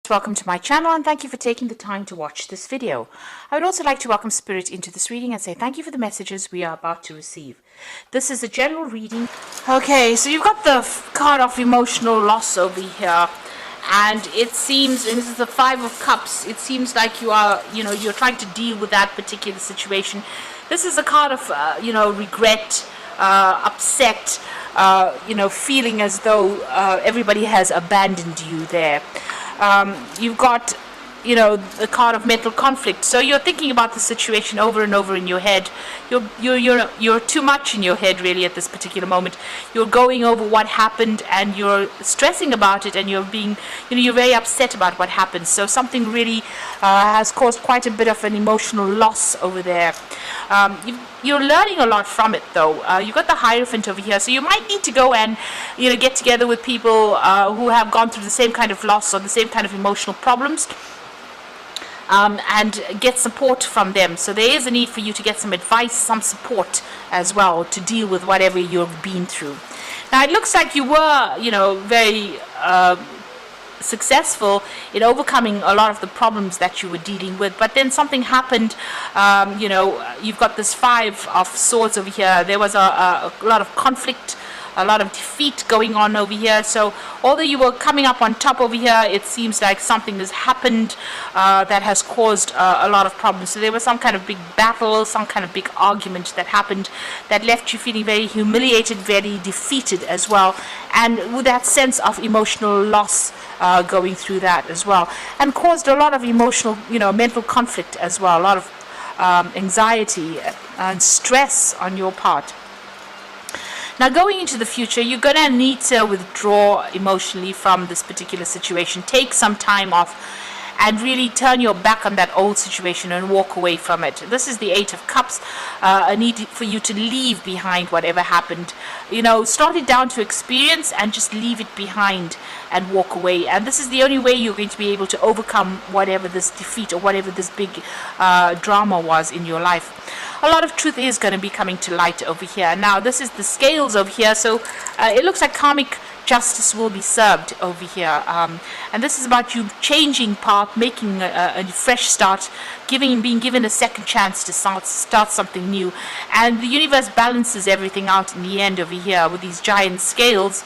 Welcome to my channel and thank you for taking the time to watch this video. I would also like to welcome Spirit into this reading and say thank you for the messages we are about to receive. This is a general reading. Okay, so you've got the card of emotional loss over here, and it seems, and this is the Five of Cups, it seems like you are, you're trying to deal with that particular situation. This is a card of, regret, upset, feeling as though everybody has abandoned you there. You've got, the card of mental conflict. So you're thinking about the situation over and over in your head. You're too much in your head really at this particular moment. You're going over what happened and you're stressing about it, and you're being, you're very upset about what happened. So something really has caused quite a bit of an emotional loss over there. You're learning a lot from it though. You've got the Hierophant over here, so you might need to go and get together with people who have gone through the same kind of loss or the same kind of emotional problems, and get support from them. So there is a need for you to get some advice, some support as well to deal with whatever you've been through. Now it looks like you were very successful in overcoming a lot of the problems that you were dealing with, but then something happened. You've got this Five of Swords over here. There was a lot of conflict, a lot of defeat going on over here. So although you were coming up on top over here, it seems like something has happened that has caused a lot of problems. So there was some kind of big battle, some kind of big argument that happened that left you feeling very humiliated, very defeated as well, and with that sense of emotional loss going through that as well, and caused a lot of emotional, mental conflict as well, a lot of anxiety and stress on your part. Now going into the future, you're going to need to withdraw emotionally from this particular situation. Take some time off and really turn your back on that old situation and walk away from it. This is the Eight of Cups, a need for you to leave behind whatever happened. Start it down to experience and just leave it behind and walk away. And this is the only way you're going to be able to overcome whatever this defeat or whatever this big drama was in your life. A lot of truth is going to be coming to light over here. Now this is the Scales over here, so it looks like karmic justice will be served over here, and this is about you changing path, making a fresh start, being given a second chance to start something new. And the universe balances everything out in the end over here with these giant scales.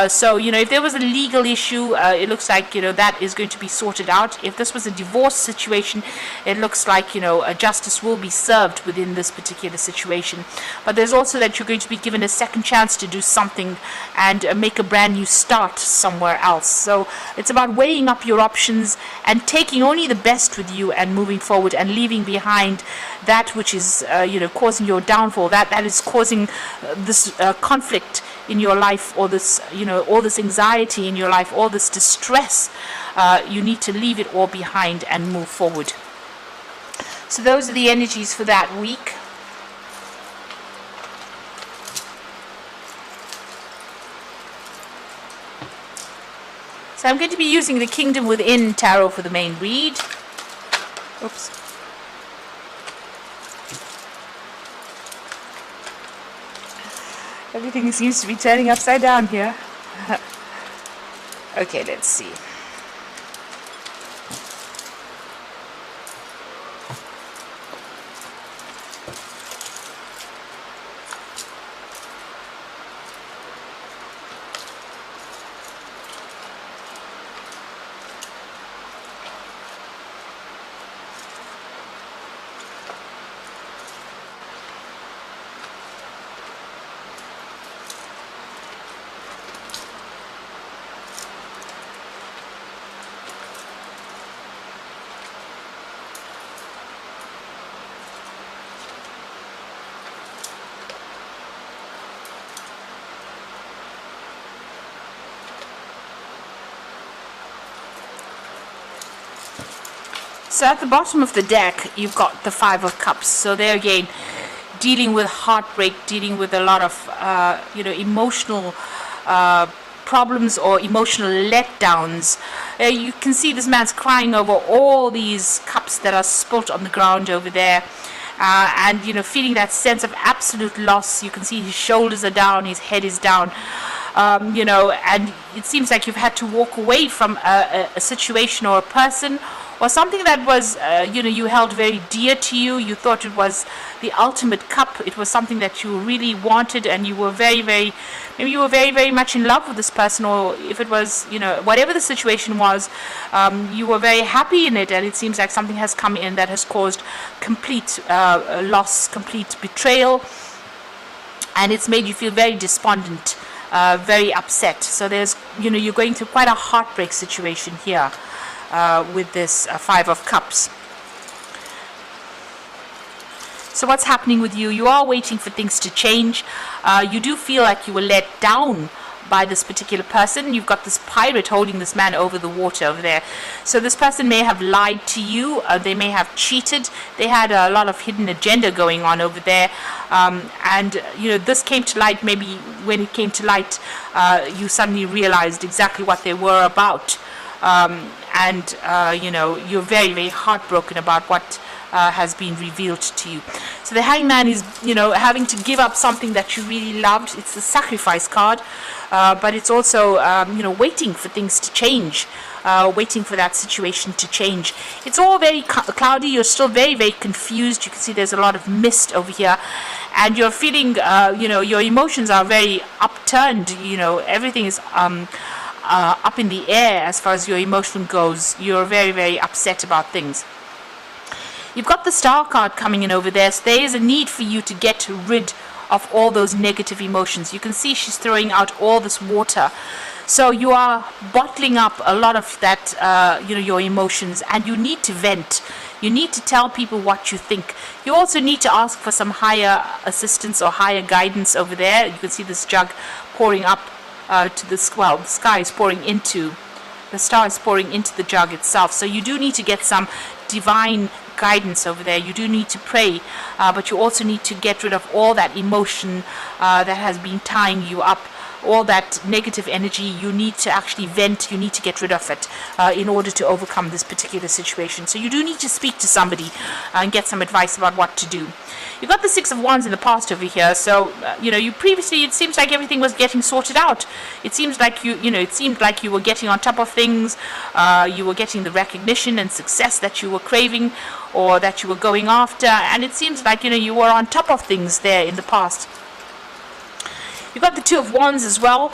So if there was a legal issue, it looks like that is going to be sorted out. If this was a divorce situation, it looks like a justice will be served within this particular situation. But there's also that you're going to be given a second chance to do something and make a brand new start somewhere else. So it's about weighing up your options and taking only the best with you and moving forward, and leaving behind that which is causing your downfall, that is causing this conflict in your life, or this all this anxiety in your life, all this distress. You need to leave it all behind and move forward. So those are the energies for that week. So I'm going to be using the Kingdom Within Tarot for the main read. Oops. Everything seems to be turning upside down here. Okay, let's see. So at the bottom of the deck, you've got the Five of Cups. So there again, dealing with heartbreak, dealing with a lot of, emotional problems or emotional letdowns. You can see this man's crying over all these cups that are spilt on the ground over there. And feeling that sense of absolute loss. You can see his shoulders are down, his head is down. you know, and it seems like you've had to walk away from a situation or a person or something that was, you know, you held very dear to you. You thought it was the ultimate cup. It was something that you really wanted, and you were maybe you were very much in love with this person, or if it was, you know, whatever the situation was, you were very happy in it, and it seems like something has come in that has caused complete loss, complete betrayal, and it's made you feel very despondent, very upset. So there's, you know, you're going through quite a heartbreak situation here. With this Five of Cups. So what's happening with you? You are waiting for things to change. You do feel like you were let down by this particular person. You've got this pirate holding this man over the water over there. So this person may have lied to you. They may have cheated. They had a lot of hidden agenda going on over there. And, you know, this came to light. Maybe when it came to light, you suddenly realized exactly what they were about. And you know, you're very heartbroken about what has been revealed to you. So the Hangman is, you know, having to give up something that you really loved. It's the sacrifice card, but it's also, you know, waiting for things to change, waiting for that situation to change. It's all very cloudy. You're still very confused. You can see there's a lot of mist over here, and you're feeling, you know, your emotions are very upturned. You know, everything is up in the air as far as your emotion goes. You're very upset about things. You've got the Star card coming in over there, so there is a need for you to get rid of all those negative emotions. You can see she's throwing out all this water, so you are bottling up a lot of that, you know, your emotions, and you need to vent. You need to tell people what you think. You also need to ask for some higher assistance or higher guidance over there. You can see this jug pouring up to this, well, the sky is pouring into, the star is pouring into the jug itself. So you do need to get some divine guidance over there. You do need to pray, but you also need to get rid of all that emotion that has been tying you up, all that negative energy. You need to actually vent. You need to get rid of it in order to overcome this particular situation. So you do need to speak to somebody and get some advice about what to do. You've got the Six of Wands in the past over here, so you know, you previously, it seems like everything was getting sorted out. It seems like you know, it seemed like you were getting on top of things. You were getting the recognition and success that you were craving, or that you were going after, and it seems like, you know, you were on top of things there in the past. You've got the Two of Wands as well.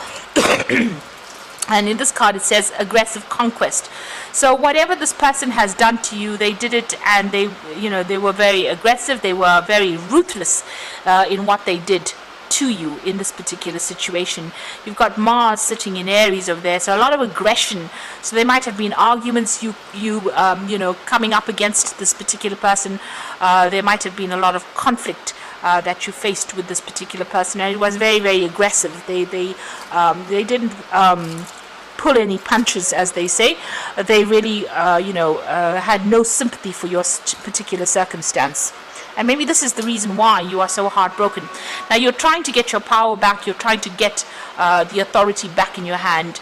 And in this card it says aggressive conquest. So whatever this person has done to you, they did it, and they, you know, they were very aggressive. They were very ruthless in what they did to you in this particular situation. You've got Mars sitting in Aries over there, so a lot of aggression. So there might have been arguments, you know, coming up against this particular person. There might have been a lot of conflict that you faced with this particular person, and it was very aggressive. They didn't pull any punches, as they say. They really you know, had no sympathy for your particular circumstance. And maybe this is the reason why you are so heartbroken. Now you're trying to get your power back. You're trying to get the authority back in your hand.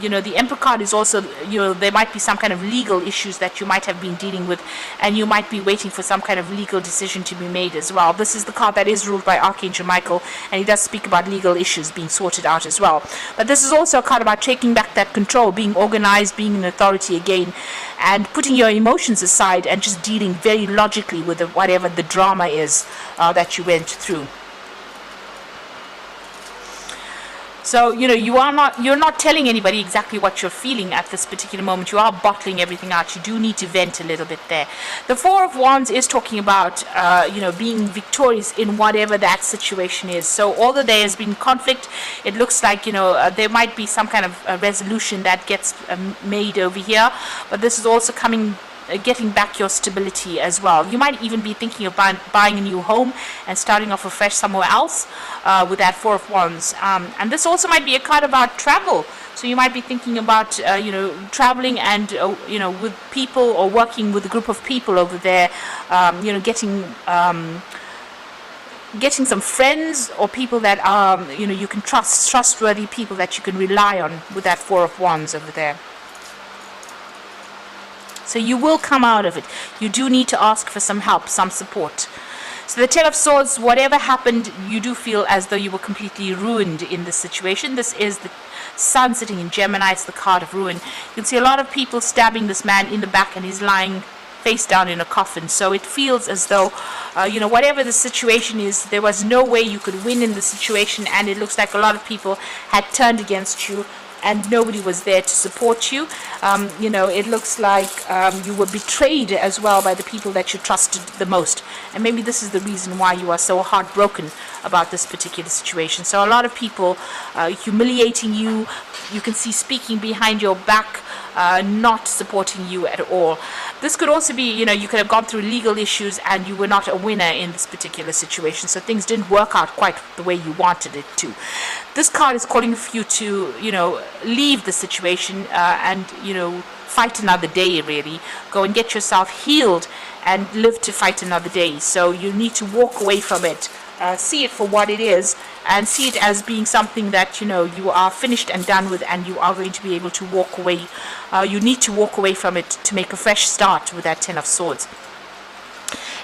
You know, the Emperor card is also, you know, there might be some kind of legal issues that you might have been dealing with, and you might be waiting for some kind of legal decision to be made as well. This is the card that is ruled by Archangel Michael, and he does speak about legal issues being sorted out as well. But this is also a card about taking back that control, being organized, being an authority again, and putting your emotions aside and just dealing very logically with whatever the drama is that you went through. So, you know, you're not telling anybody exactly what you're feeling at this particular moment. You are bottling everything out. You do need to vent a little bit there. The Four of Wands is talking about, you know, being victorious in whatever that situation is. So although there has been conflict, it looks like, you know, there might be some kind of resolution that gets made over here. But this is also getting back your stability as well. You might even be thinking of buying a new home and starting off afresh somewhere else with that Four of Wands. And this also might be a card about travel. So you might be thinking about, you know, traveling and, you know, with people, or working with a group of people over there, you know, getting some friends or people that are, you know, you can trustworthy people that you can rely on with that Four of Wands over there. So you will come out of it. You do need to ask for some help, some support. So the Ten of Swords, whatever happened, you do feel as though you were completely ruined in this situation. This is the Sun sitting in Gemini. It's the card of ruin. You can see a lot of people stabbing this man in the back, and he's lying face down in a coffin. So it feels as though, whatever the situation is, there was no way you could win in the situation, and it looks like a lot of people had turned against you, and nobody was there to support you. It looks like you were betrayed as well by the people that you trusted the most. And maybe this is the reason why you are so heartbroken about this particular situation. So a lot of people humiliating you. You can see speaking behind your back, not supporting you at all. This could also be, you could have gone through legal issues and you were not a winner in this particular situation. So things didn't work out quite the way you wanted it to. This card is calling for you to, leave the situation and, fight another day, really. Go and get yourself healed and live to fight another day. So you need to walk away from it. See it for what it is, and see it as being something that you are finished and done with, and you are going to be able to walk away. You need to walk away from it to make a fresh start with that Ten of Swords.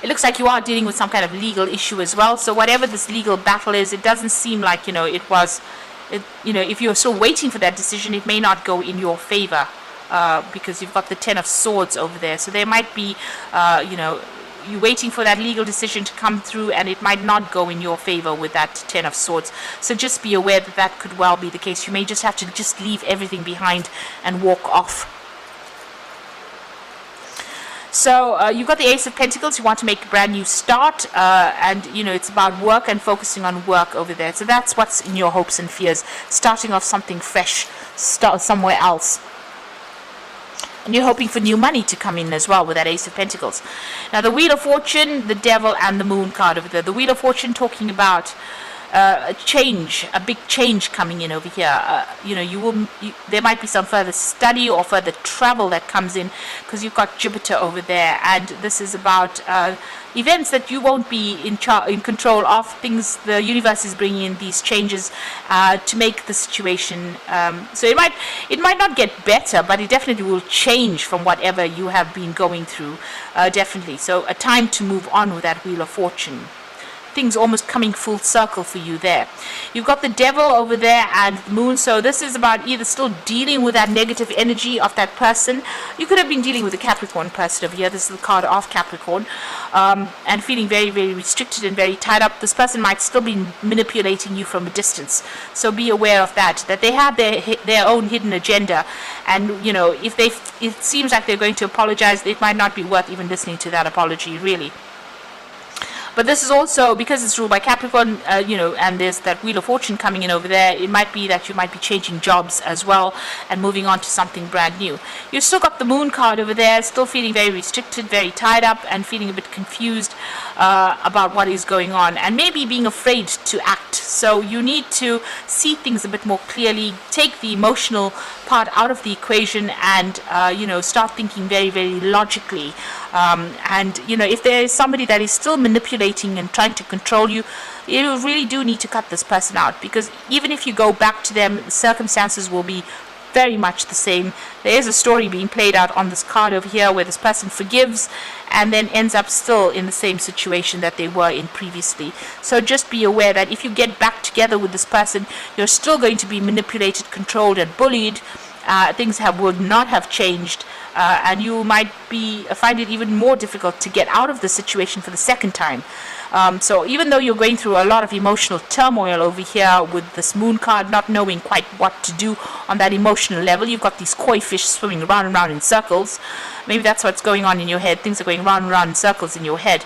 It looks like you are dealing with some kind of legal issue as well. So whatever this legal battle is, it doesn't seem like if you're still waiting for that decision, it may not go in your favor, because you've got the Ten of Swords over there. So there might be you're waiting for that legal decision to come through, and it might not go in your favor with that Ten of Swords. So just be aware that that could well be the case. You may just have to just leave everything behind and walk off. So you've got the Ace of Pentacles. You want to make a brand new start, and it's about work and focusing on work over there. So that's what's in your hopes and fears, starting off something fresh, start somewhere else. And you're hoping for new money to come in as well with that Ace of Pentacles. Now the Wheel of Fortune, the Devil, and the Moon card over there. The Wheel of Fortune talking about a change, a big change coming in over here. There might be some further study or further travel that comes in, because you've got Jupiter over there, and this is about events that you won't be in control of. Things the universe is bringing in these changes to make the situation. So it might not get better, but it definitely will change from whatever you have been going through. Definitely. So a time to move on with that Wheel of Fortune. Things almost coming full circle for you there. You've got the Devil over there and the Moon. So this is about either still dealing with that negative energy of that person. You could have been dealing with a Capricorn person over here. This is the card of Capricorn, and feeling very, very restricted and very tied up. This person might still be manipulating you from a distance. So be aware of that they have their own hidden agenda, and if it seems like they're going to apologize, it might not be worth even listening to that apology, really. But this is also, because it's ruled by Capricorn, and there's that Wheel of Fortune coming in over there, it might be that you might be changing jobs as well and moving on to something brand new. You've still got the Moon card over there, still feeling very restricted, very tied up, and feeling a bit confused about what is going on, and maybe being afraid to act. So you need to see things a bit more clearly, take the emotional part out of the equation, and start thinking very, very logically. If there is somebody that is still manipulating and trying to control you, you really do need to cut this person out, because even if you go back to them, the circumstances will be very much the same. There is a story being played out on this card over here where this person forgives and then ends up still in the same situation that they were in previously. So just be aware that if you get back together with this person, you're still going to be manipulated, controlled, and bullied. Things would not have changed, and you might find it even more difficult to get out of the situation for the second time. So even though you're going through a lot of emotional turmoil over here with this Moon card, not knowing quite what to do on that emotional level, you've got these koi fish swimming around and around in circles. Maybe that's what's going on in your head. Things are going round and round in circles in your head,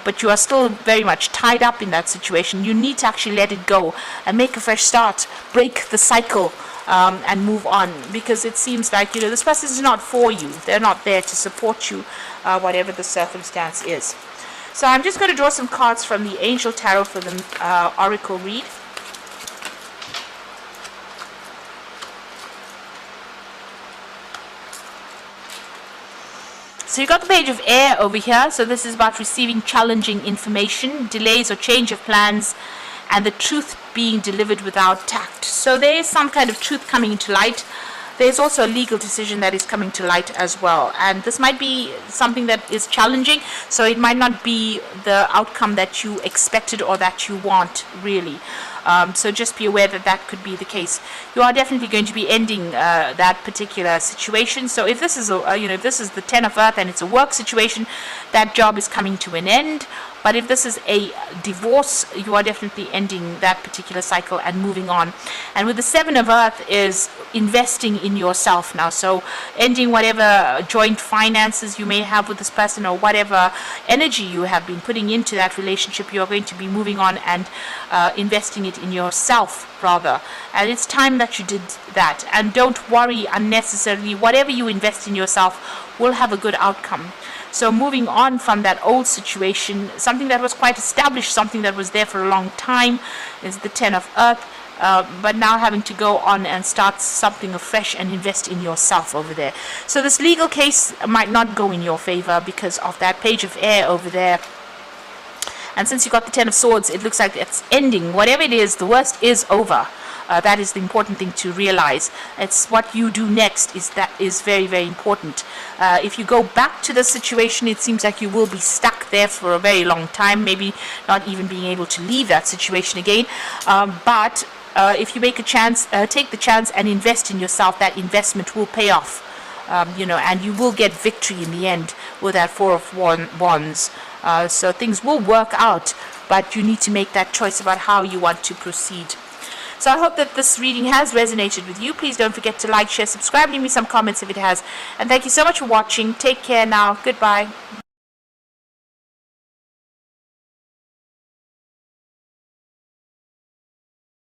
but you are still very much tied up in that situation. You need to actually let it go and make a fresh start, break the cycle, and move on, because it seems like this person is not for you. They're not there to support you, whatever the circumstance is. So I'm just going to draw some cards from the Angel Tarot for the Oracle read. So you got the Page of Air over here. So this is about receiving challenging information, delays or change of plans, and the truth being delivered without tact. So there is some kind of truth coming into light. there's also a legal decision that is coming to light as well, and this might be something that is challenging, so it might not be the outcome that you expected or that you want, really. So just be aware that that could be the case. You are definitely going to be ending that particular situation. So if this is if this is the Ten of Earth and it's a work situation, that job is coming to an end. But if this is a divorce, you are definitely ending that particular cycle and moving on. And with the Seven of Earth is investing in yourself now. So ending whatever joint finances you may have with this person, or whatever energy you have been putting into that relationship, you are going to be moving on and investing it in yourself, rather. And it's time that you did that. And don't worry unnecessarily. Whatever you invest in yourself will have a good outcome. So moving on from that old situation, something that was quite established, something that was there for a long time, is the Ten of Earth. But now having to go on and start something afresh and invest in yourself over there. So this legal case might not go in your favor because of that Page of Air over there. And since you got the Ten of Swords, it looks like it's ending. Whatever it is, the worst is over. That is the important thing to realize. It's what you do next that is very, very important. If you go back to the situation, it seems like you will be stuck there for a very long time, maybe not even being able to leave that situation again. But if you make a chance, take the chance and invest in yourself, that investment will pay off. And you will get victory in the end with that Four of Wands. So things will work out, but you need to make that choice about how you want to proceed. So I hope that this reading has resonated with you. Please don't forget to like, share, subscribe, leave me some comments if it has. And thank you so much for watching. Take care now. Goodbye.